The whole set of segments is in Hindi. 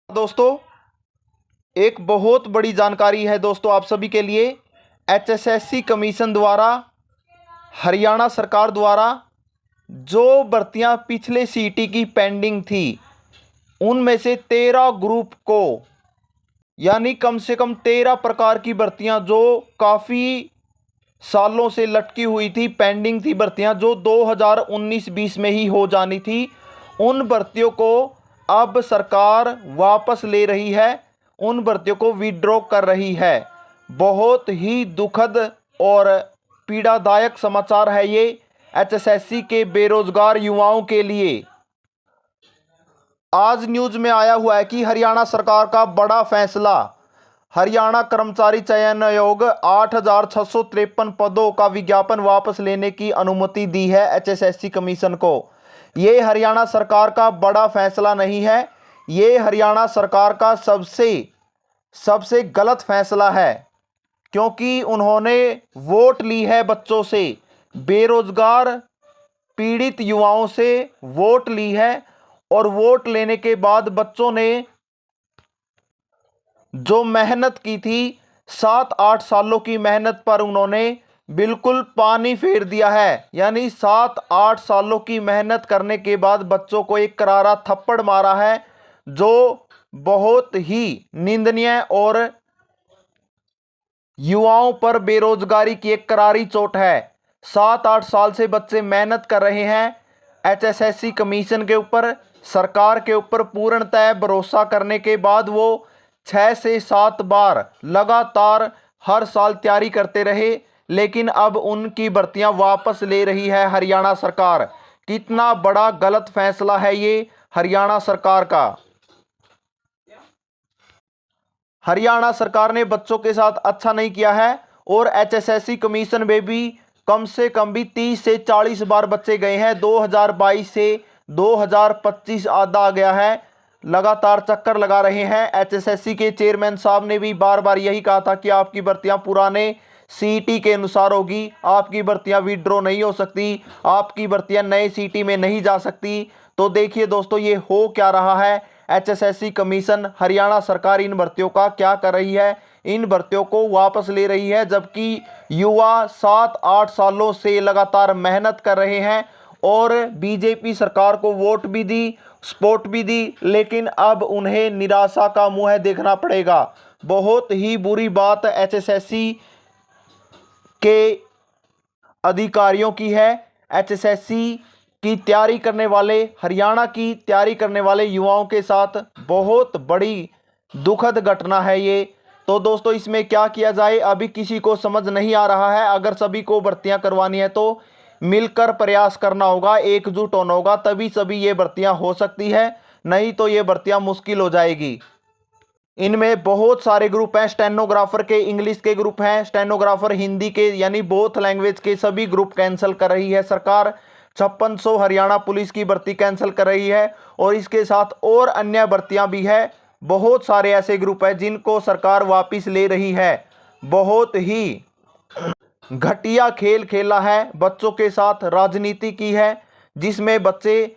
दोस्तों, एक बहुत बड़ी जानकारी है दोस्तों आप सभी के लिए। एचएसएससी कमीशन द्वारा, हरियाणा सरकार द्वारा जो भर्तियां पिछले सीटी की पेंडिंग थी, उनमें से 13 ग्रुप को, यानी कम से कम 13 प्रकार की भर्तियां जो काफ़ी सालों से लटकी हुई थी, पेंडिंग थी भर्तियां जो 2019-20 में ही हो जानी थी, उन भर्तियों को अब सरकार वापस ले रही है, उन भर्तियों को विड्रॉ कर रही है। बहुत ही दुखद और पीड़ादायक समाचार है ये एचएसएससी के बेरोजगार युवाओं के लिए। आज न्यूज में आया हुआ है कि हरियाणा सरकार का बड़ा फैसला, हरियाणा कर्मचारी चयन आयोग 8,653 पदों का विज्ञापन वापस लेने की अनुमति दी है एचएसएससी कमीशन को। ये हरियाणा सरकार का बड़ा फैसला नहीं है, ये हरियाणा सरकार का सबसे गलत फैसला है, क्योंकि उन्होंने वोट ली है बच्चों से, बेरोजगार पीड़ित युवाओं से वोट ली है, और वोट लेने के बाद बच्चों ने जो मेहनत की थी, 7-8 सालों की मेहनत पर उन्होंने बिल्कुल पानी फेर दिया है। यानी 7-8 सालों की मेहनत करने के बाद बच्चों को एक करारा थप्पड़ मारा है, जो बहुत ही निंदनीय और युवाओं पर बेरोजगारी की एक करारी चोट है। 7-8 साल से बच्चे मेहनत कर रहे हैं, एचएसएससी कमीशन के ऊपर, सरकार के ऊपर पूर्णतः भरोसा करने के बाद वो 6 से 7 बार लगातार हर साल तैयारी करते रहे, लेकिन अब उनकी भर्तियां वापस ले रही है हरियाणा सरकार। कितना बड़ा गलत फैसला है ये हरियाणा सरकार का। हरियाणा सरकार ने बच्चों के साथ अच्छा नहीं किया है, और एचएसएससी कमीशन में भी कम से कम भी 30 से 40 बार बच्चे गए हैं। 2022 से 2025 आधा आ गया है, लगातार चक्कर लगा रहे हैं। एचएसएससी के चेयरमैन साहब ने भी बार बार यही कहा था कि आपकी भर्तियां पुराने सीटी के अनुसार होगी, आपकी भर्तियां विड्रॉ नहीं हो सकती, आपकी भर्तियां नए सीटी में नहीं जा सकती। तो देखिए दोस्तों, ये हो क्या रहा है। एचएसएससी कमीशन, हरियाणा सरकार इन भर्तियों का क्या कर रही है, इन भर्तियों को वापस ले रही है, जबकि युवा 7-8 सालों से लगातार मेहनत कर रहे हैं और बीजेपी सरकार को वोट भी दी, सपोर्ट भी दी, लेकिन अब उन्हें निराशा का मुंह देखना पड़ेगा। बहुत ही बुरी बात एचएसएससी के अधिकारियों की है। एचएसएससी की तैयारी करने वाले, हरियाणा की तैयारी करने वाले युवाओं के साथ बहुत बड़ी दुखद घटना है ये। तो दोस्तों, इसमें क्या किया जाए अभी किसी को समझ नहीं आ रहा है। अगर सभी को भर्तियां करवानी है तो मिलकर प्रयास करना होगा, एकजुट होना होगा, तभी सभी ये भर्तियां हो सकती है, नहीं तो ये भर्तियां मुश्किल हो जाएगी। इनमें बहुत सारे ग्रुप हैं, स्टेनोग्राफर के इंग्लिश के ग्रुप हैं, स्टेनोग्राफर हिंदी के, यानी बोथ लैंग्वेज के सभी ग्रुप कैंसिल कर रही है सरकार। 5600 हरियाणा पुलिस की भर्ती कैंसिल कर रही है, और इसके साथ और अन्य भर्तियां भी है। बहुत सारे ऐसे ग्रुप हैं जिनको सरकार वापस ले रही है। बहुत ही घटिया खेल खेला है, बच्चों के साथ राजनीति की है, जिसमें बच्चे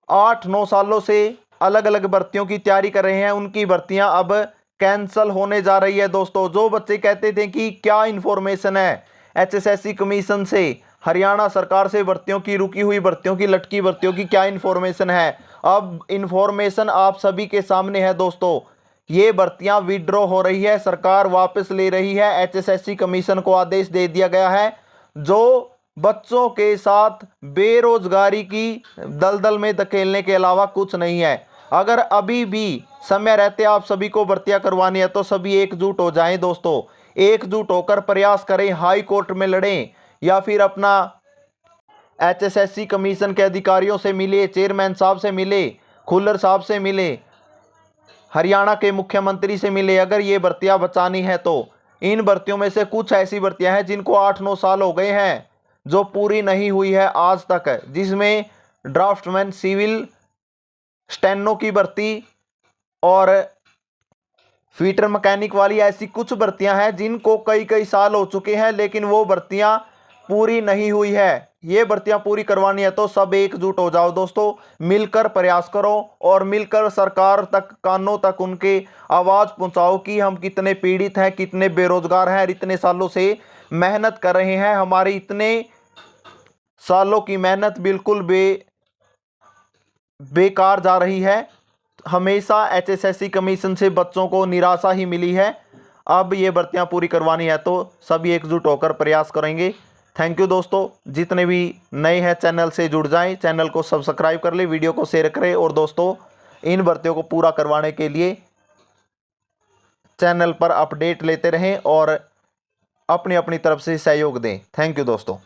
8-9 सालों से अलग अलग भर्तियों की तैयारी कर रहे हैं, उनकी भर्तियां अब कैंसल होने जा रही है। दोस्तों, जो बच्चे कहते थे कि क्या इन्फॉर्मेशन है एचएसएससी कमीशन से, हरियाणा सरकार से भर्तियों की, रुकी हुई भर्तियों की, लटकी भर्तियों की क्या इन्फॉर्मेशन है, अब इन्फॉर्मेशन आप सभी के सामने है दोस्तों। ये भर्तियां विड्रॉ हो रही है, सरकार वापस ले रही है। एचएसएससी कमीशन को आदेश दे दिया गया है, जो बच्चों के साथ बेरोजगारी की दलदल में धकेलने के अलावा कुछ नहीं है। अगर अभी भी समय रहते आप सभी को भर्तियां करवानी है तो सभी एकजुट हो जाएं दोस्तों, एकजुट होकर प्रयास करें, हाई कोर्ट में लड़ें, या फिर अपना एचएसएससी कमीशन के अधिकारियों से मिले, चेयरमैन साहब से मिले, खुल्लर साहब से मिले, हरियाणा के मुख्यमंत्री से मिले। अगर ये भर्तियां बचानी है तो इन भर्तियों में से कुछ ऐसी भर्तियां हैं जिनको 8-9 साल हो गए हैं, जो पूरी नहीं हुई है आज तक, जिसमें ड्राफ्टमैन, सिविल, स्टेनो की भर्ती और फीटर मैकेनिक वाली ऐसी कुछ भर्तियां हैं जिनको कई साल हो चुके हैं, लेकिन वो भर्तियां पूरी नहीं हुई है, ये भर्तियां पूरी करवानी है तो सब एकजुट हो जाओ दोस्तों, मिलकर प्रयास करो और मिलकर सरकार तक, कानों तक उनके आवाज़ पहुंचाओ कि हम कितने पीड़ित हैं, कितने बेरोजगार हैं, इतने सालों से मेहनत कर रहे हैं, हमारी इतने सालों की मेहनत बिल्कुल बेकार जा रही है। हमेशा एचएसएससी कमीशन से बच्चों को निराशा ही मिली है। अब ये भर्तियां पूरी करवानी है तो सभी एकजुट होकर प्रयास करेंगे। थैंक यू दोस्तों, जितने भी नए हैं चैनल से जुड़ जाएं, चैनल को सब्सक्राइब कर ले, वीडियो को शेयर करें और दोस्तों इन भर्तियों को पूरा करवाने के लिए चैनल पर अपडेट लेते रहें और अपनी अपनी तरफ से सहयोग दें। थैंक यू दोस्तों।